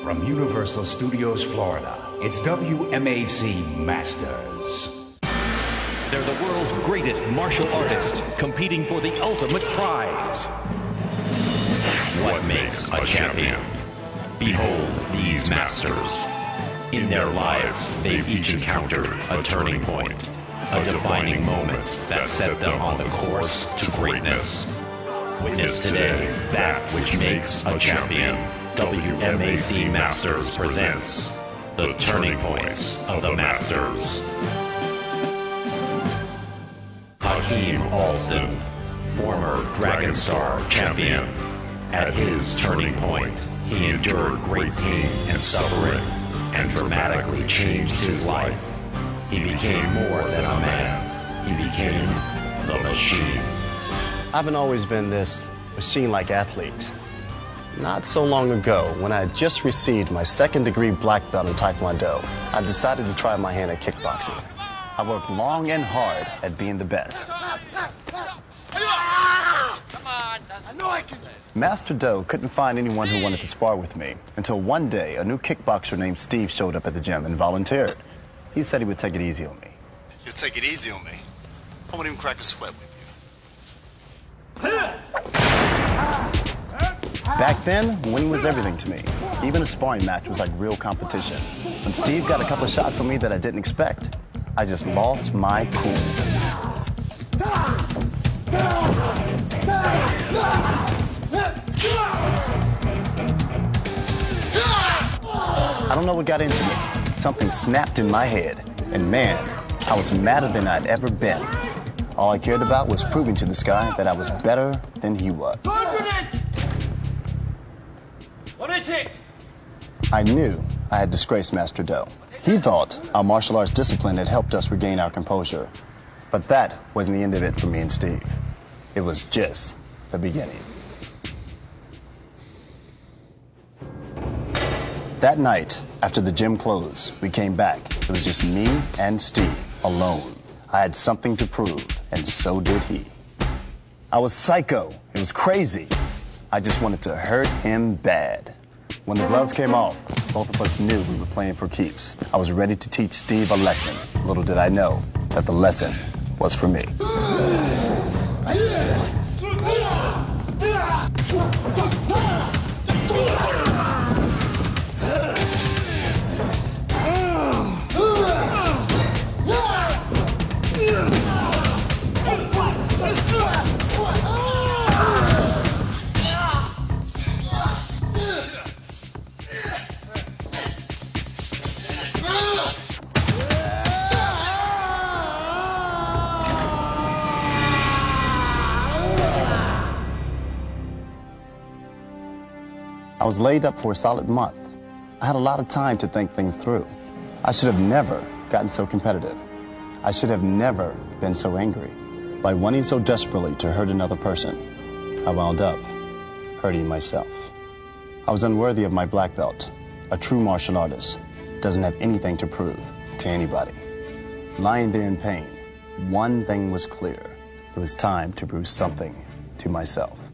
From Universal Studios, Florida, it's WMAC Masters. They're the world's greatest martial artists competing for the ultimate prize. What makes a champion? Behold these masters. In their lives, they've each encountered a turning point, a defining moment that set them on the course to greatness. Witness today that which makes a champion. WMAC Masters presents the turning points of the Masters. Hakeem Alston, former Dragon Star champion. At his turning point, he endured great pain and suffering and dramatically changed his life. He became more than a man. He became the machine. I haven't always been this machine-like athlete. Not so long ago, when I had just received my second-degree black belt in Taekwondo, I decided to try my hand at kickboxing. I worked long and hard at being the best. Master Do couldn't find anyone who wanted to spar with me until one day a new kickboxer named Steve showed up at the gym and volunteered. He said he would take it easy on me. You'll take it easy on me? I won't even crack a sweat with you. Back then, winning was everything to me. Even a sparring match was like real competition. When Steve got a couple of shots on me that I didn't expect, I just lost my cool. I don't know what got into me. Something snapped in my head, and man, I was madder than I'd ever been. All I cared about was proving to this guy that I was better than he was. I knew I had disgraced Master Do. He thought our martial arts discipline had helped us regain our composure. But that wasn't the end of it for me and Steve. It was just the beginning. That night, after the gym closed, we came back. It was just me and Steve, alone. I had something to prove, and so did he. I was psycho. It was crazy. I just wanted to hurt him bad. When the gloves came off, both of us knew we were playing for keeps. I was ready to teach Steve a lesson. Little did I know that the lesson was for me. I was laid up for a solid month. I had a lot of time to think things through. I should have never gotten so competitive. I should have never been so angry. By wanting so desperately to hurt another person, I wound up hurting myself. I was unworthy of my black belt. A true martial artist doesn't have anything to prove to anybody. Lying there in pain, one thing was clear. It was time to prove something to myself.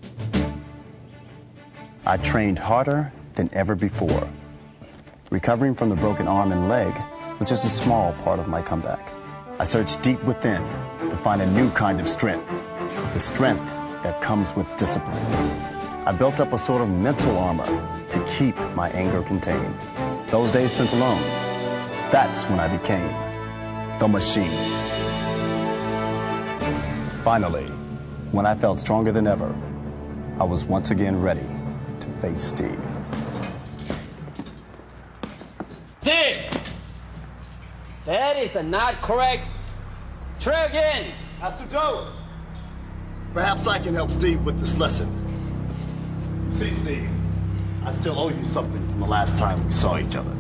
I trained harder than ever before. Recovering from the broken arm and leg was just a small part of my comeback. I searched deep within to find a new kind of strength, the strength that comes with discipline. I built up a sort of mental armor to keep my anger contained. Those days spent alone, that's when I became the machine. Finally, when I felt stronger than ever, I was once again ready to face Steve. Steve! That is not correct. Try again. Master Do, perhaps I can help Steve with this lesson. See, Steve, I still owe you something from the last time we saw each other.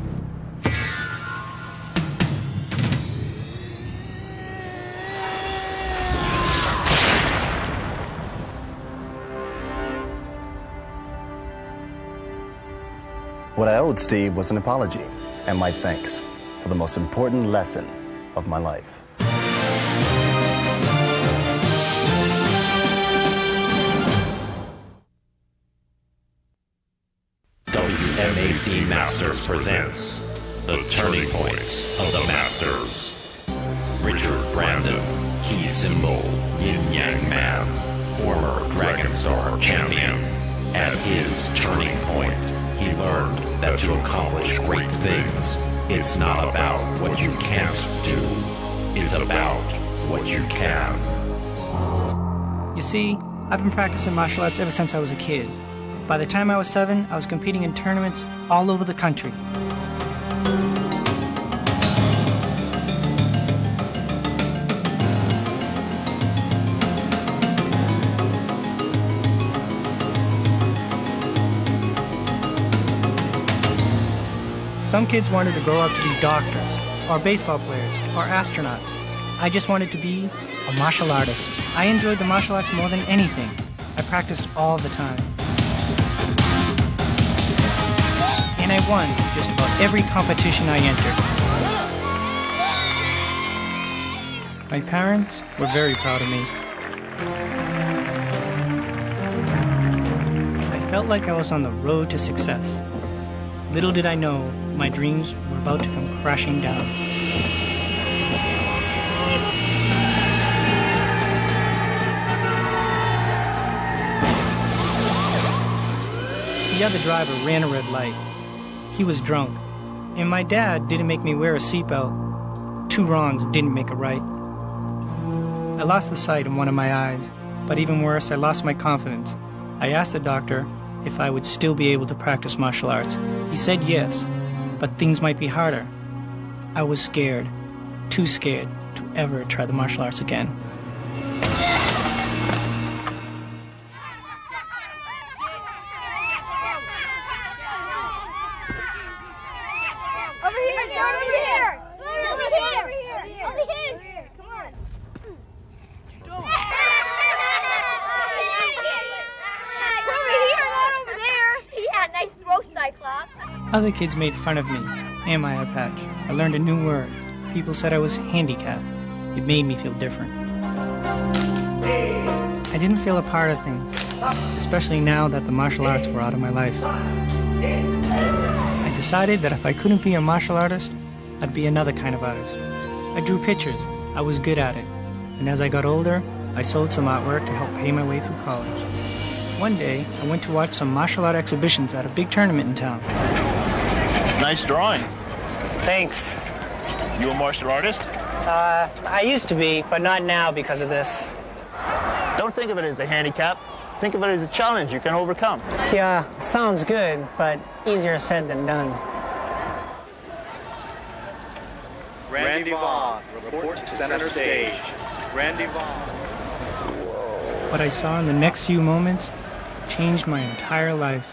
What I owed Steve was an apology and my thanks for the most important lesson of my life. WMAC Masters presents The Turning Points of the Masters. Richard Branden, key symbol, yin yang man, former Dragon Star champion. At his turning point, he learned that to accomplish great things, it's not about what you can't do, it's about what you can. You see, I've been practicing martial arts ever since I was a kid. By the time I was 7, I was competing in tournaments all over the country. Some kids wanted to grow up to be doctors, or baseball players, or astronauts. I just wanted to be a martial artist. I enjoyed the martial arts more than anything. I practiced all the time. And I won just about every competition I entered. My parents were very proud of me. I felt like I was on the road to success. Little did I know, my dreams were about to come crashing down. The other driver ran a red light. He was drunk. And my dad didn't make me wear a seatbelt. 2 wrongs didn't make a right. I lost the sight in one of my eyes. But even worse, I lost my confidence. I asked the doctor if I would still be able to practice martial arts. He said yes, but things might be harder. I was scared, too scared to ever try the martial arts again. Other kids made fun of me and my eye patch. I learned a new word. People said I was handicapped. It made me feel different. I didn't feel a part of things, especially now that the martial arts were out of my life. I decided that if I couldn't be a martial artist, I'd be another kind of artist. I drew pictures. I was good at it. And as I got older, I sold some artwork to help pay my way through college. One day, I went to watch some martial art exhibitions at a big tournament in town. Nice drawing. Thanks. You a martial artist? I used to be, but not now because of this. Don't think of it as a handicap. Think of it as a challenge you can overcome. Yeah, sounds good, but easier said than done. Randy Vaughn, report to center stage. Randy Vaughn. What I saw in the next few moments changed my entire life.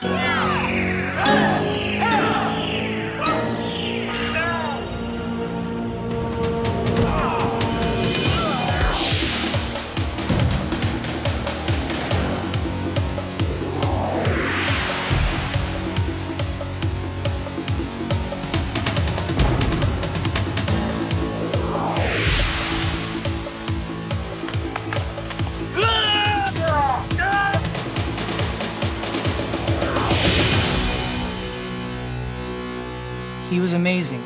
He was amazing,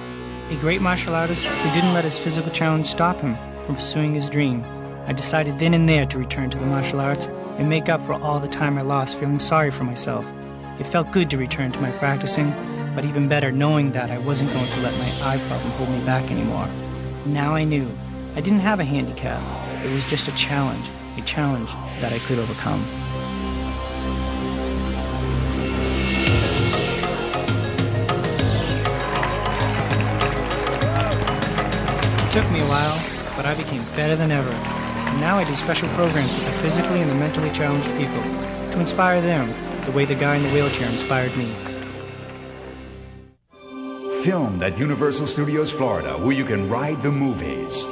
a great martial artist who didn't let his physical challenge stop him from pursuing his dream. I decided then and there to return to the martial arts and make up for all the time I lost feeling sorry for myself. It felt good to return to my practicing, but even better knowing that I wasn't going to let my eye problem hold me back anymore. Now I knew. I didn't have a handicap. It was just a challenge that I could overcome. It took me a while, but I became better than ever. And now I do special programs with the physically and the mentally challenged people to inspire them the way the guy in the wheelchair inspired me. Filmed at Universal Studios Florida, where you can ride the movies.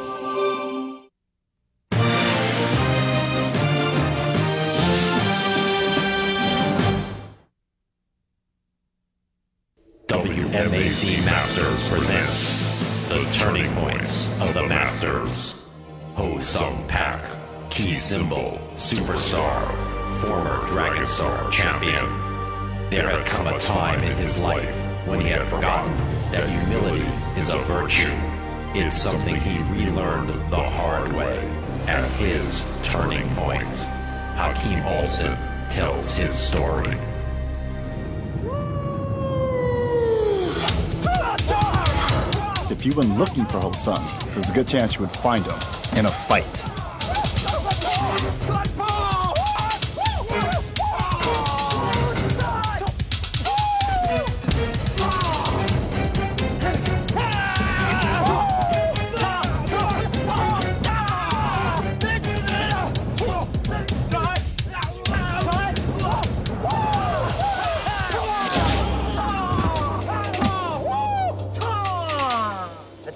WMAC Masters presents The Turning Points of the Masters. Sung Pak, key symbol, superstar, former Dragon Star champion. There had come a time in his life when he had forgotten that humility is a virtue. It's something he relearned the hard way at his turning point. Hakeem Alston tells his story. If you went looking for Ho Sung, there's a good chance you would find him in a fight.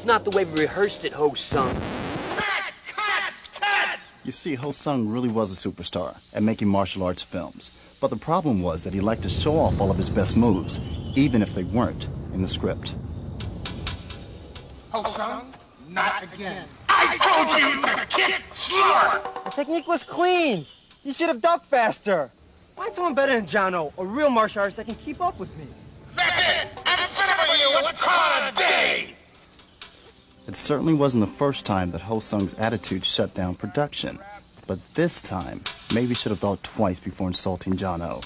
Not the way we rehearsed it, Ho Sung. You see, Ho Sung really was a superstar at making martial arts films. But the problem was that he liked to show off all of his best moves, even if they weren't in the script. Ho Sung, not again. I told you to kick slower! The technique was clean. You should have ducked faster. Find someone better than Jono, a real martial artist that can keep up with me. That's it! I'm finished with you! Let's call it a day! It certainly wasn't the first time that Ho Sung's attitude shut down production. But this time, maybe should have thought twice before insulting John O.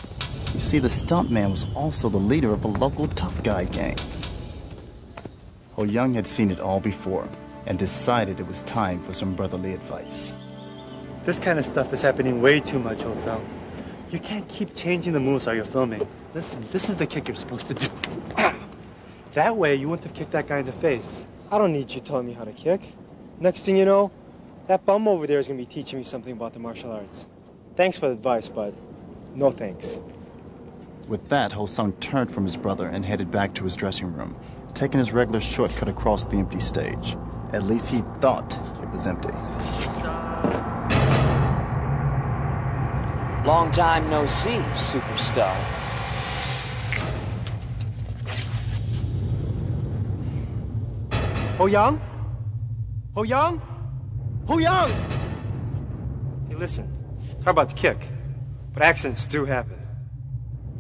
You see, the stuntman was also the leader of a local tough guy gang. Ho Young had seen it all before and decided it was time for some brotherly advice. This kind of stuff is happening way too much, Ho Sung. You can't keep changing the moves while you're filming. Listen, this is the kick you're supposed to do. That way, you wouldn't have kicked that guy in the face. I don't need you telling me how to kick. Next thing you know, that bum over there is going to be teaching me something about the martial arts. Thanks for the advice, but no thanks. With that, Ho Sung turned from his brother and headed back to his dressing room, taking his regular shortcut across the empty stage. At least he thought it was empty. Long time no see, superstar. Ho Young? Ho Young? Ho Young! Hey, listen. Talk about the kick. But accidents do happen.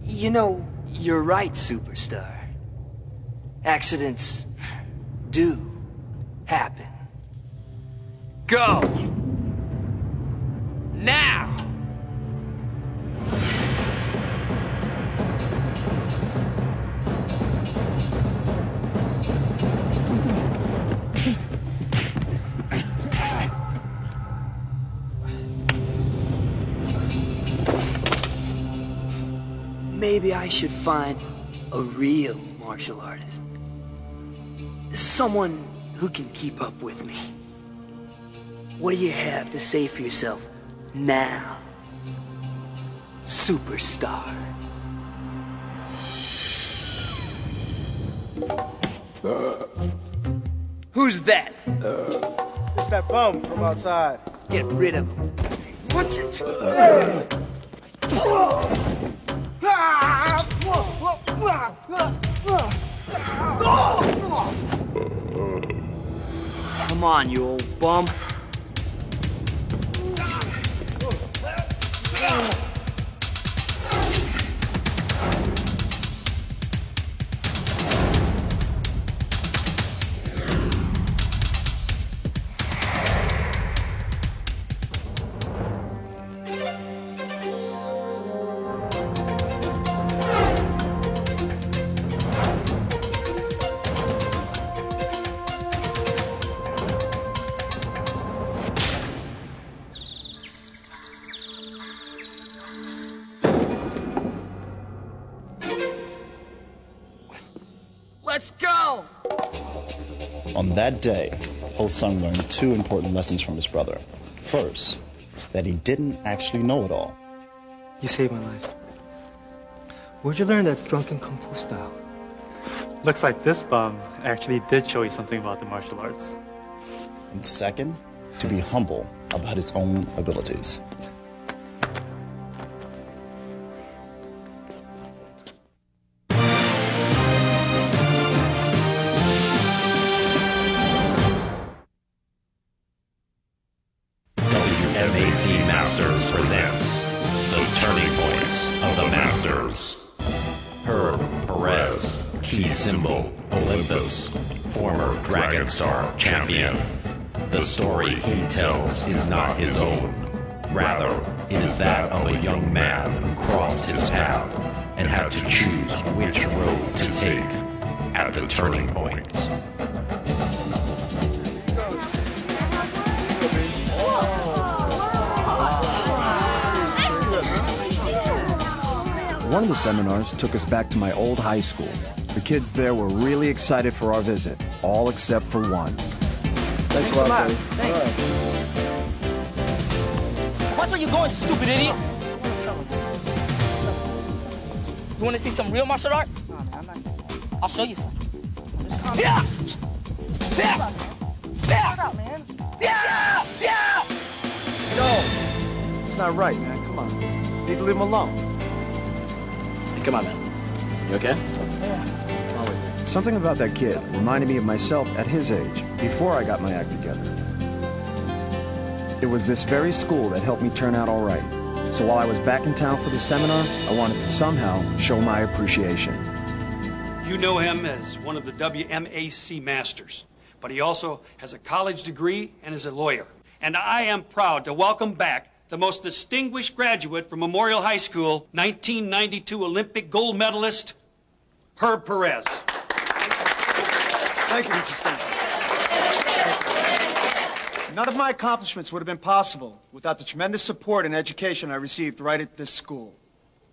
You know, you're right, superstar. Accidents do happen. Go! Now! Maybe I should find a real martial artist. Someone who can keep up with me. What do you have to say for yourself now, superstar? Who's that? It's that bum from outside. Get rid of him. What's it? Come on, you old bum. Let's go! On that day, Ho Sung learned two important lessons from his brother. First, that he didn't actually know it all. You saved my life. Where'd you learn that drunken kung fu style? Looks like this bum actually did show you something about the martial arts. And second, to be humble about his own abilities. WMAC Masters presents The Turning Points of the Masters. Key symbol, Olympus. Former Dragon Star champion. The story he tells is not his own. Rather, it is that of a young man who crossed his path and had to choose which road to take at the turning points. One of the seminars took us back to my old high school. The kids there were really excited for our visit, all except for one. Thanks a lot, buddy. Thanks. Watch where you're going, you stupid idiot. You want to see some real martial arts? I'll show you some. Yeah! Yeah! Yeah! Yeah! Yeah! No! It's not right, man. Come on. You need to leave him alone. Hey, come on, man. You okay? Something about that kid reminded me of myself at his age, before I got my act together. It was this very school that helped me turn out all right. So while I was back in town for the seminar, I wanted to somehow show my appreciation. You know him as one of the WMAC masters, but he also has a college degree and is a lawyer. And I am proud to welcome back the most distinguished graduate from Memorial High School, 1992 Olympic gold medalist, Herb Perez. Thank you, Mrs. Stanton. None of my accomplishments would have been possible without the tremendous support and education I received right at this school.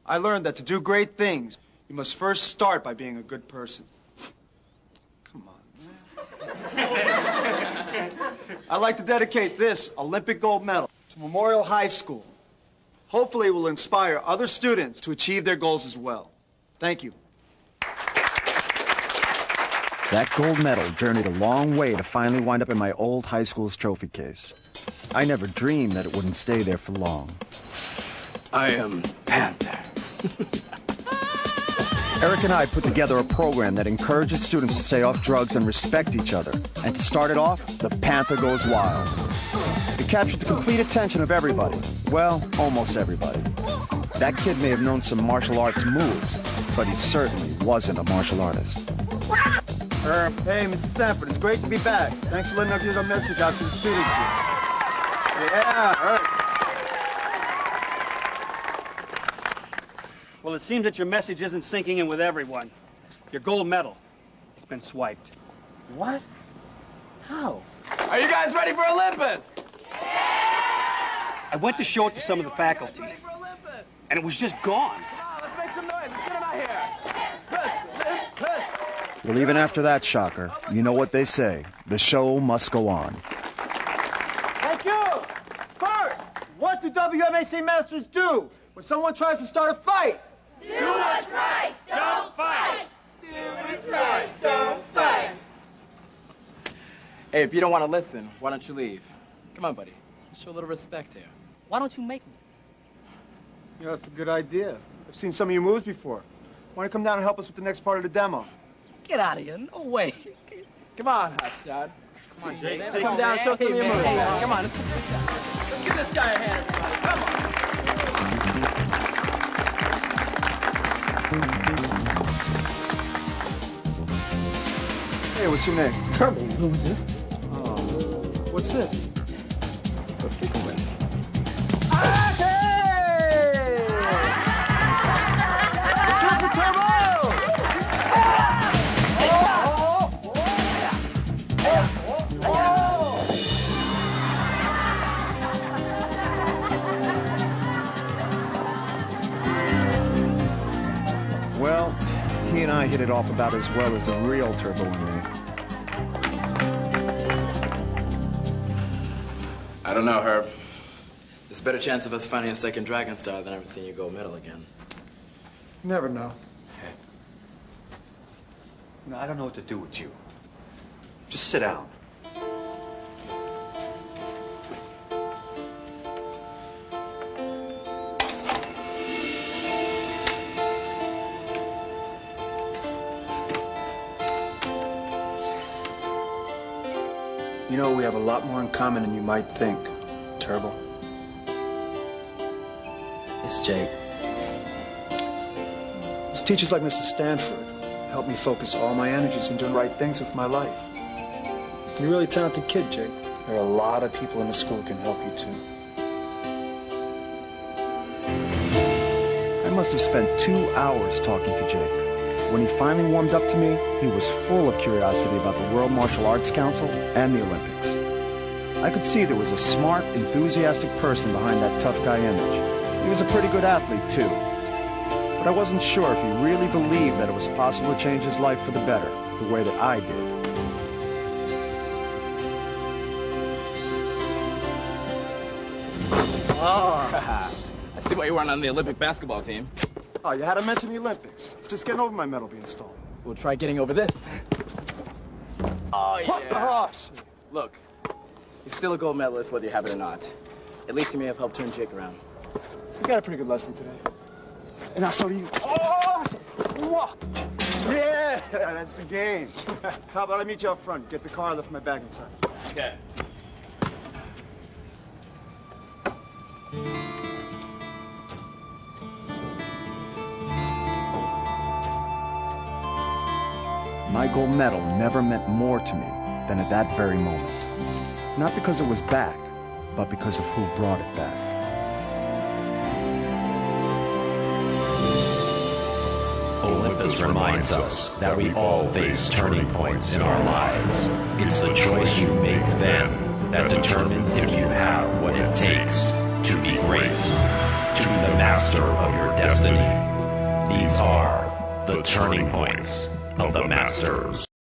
I learned that to do great things, you must first start by being a good person. Come on, man. I'd like to dedicate this Olympic gold medal to Memorial High School. Hopefully it will inspire other students to achieve their goals as well. Thank you. That gold medal journeyed a long way to finally wind up in my old high school's trophy case. I never dreamed that it wouldn't stay there for long. I am Panther. Eric and I put together a program that encourages students to stay off drugs and respect each other. And to start it off, the Panther Goes Wild. It captured the complete attention of everybody. Well, almost everybody. That kid may have known some martial arts moves, but he certainly wasn't a martial artist. Hey, Mrs. Stanford, it's great to be back. Thanks for letting us get our message out to the students here. Yeah, Well, it seems that your message isn't sinking in with everyone. Your gold medal, it's been swiped. What? How? Are you guys ready for Olympus? I went to show it to some of the faculty, and it was just gone. Come on, let's make some noise. Let's get him out here. Olympus. Well, even after that shocker, you know what they say. The show must go on. Thank you! First, what do WMAC masters do when someone tries to start a fight? Do what's right, don't fight. Do what's right, don't fight. Hey, if you don't want to listen, why don't you leave? Come on, buddy. Show a little respect here. Why don't you make me? You know, that's a good idea. I've seen some of your moves before. Why don't you come down and help us with the next part of the demo? Get out of here. No way. Come on, Hotshot. Come on, Jake. Come down, show some of your moves. Come on, let's give this guy a hand. Come on. Hey, what's your name? Turbo loser. Oh, what's this? It's a cigarette. Turbo! Well, he and I hit it off about as well as a real Turbo and me. I don't know, Herb. There's a better chance of us finding a second Dragon Star than ever seeing you gold medal again. You never know. Hey. No, I don't know what to do with you. Just sit down. You know, we have a lot more in common than you might think, Turbo. It's Jake. It's teachers like Mrs. Stanford helped me focus all my energies on doing right things with my life. You're a really talented kid, Jake. There are a lot of people in the school who can help you, too. I must have spent 2 hours talking to Jake. When he finally warmed up to me, he was full of curiosity about the World Martial Arts Council and the Olympics. I could see there was a smart, enthusiastic person behind that tough guy image. He was a pretty good athlete, too. But I wasn't sure if he really believed that it was possible to change his life for the better, the way that I did. Oh, I see why you weren't on the Olympic basketball team. Oh, you had to mention the Olympics. Just getting over my medal being stolen. We'll try getting over this. Oh, yeah. Oh, shit. Look, you're still a gold medalist whether you have it or not. At least you may have helped turn Jake around. You got a pretty good lesson today. And now so do you. Oh! Whoa. Yeah, that's the game. How about I meet you up front? Get the car, lift my bag inside. Okay. My gold medal never meant more to me than at that very moment. Not because it was back, but because of who brought it back. Olympus reminds us that we all face turning points in our lives. It's the choice you make then that determines if you have what it takes to be great, to be the master of your destiny. These are the turning points of the masters.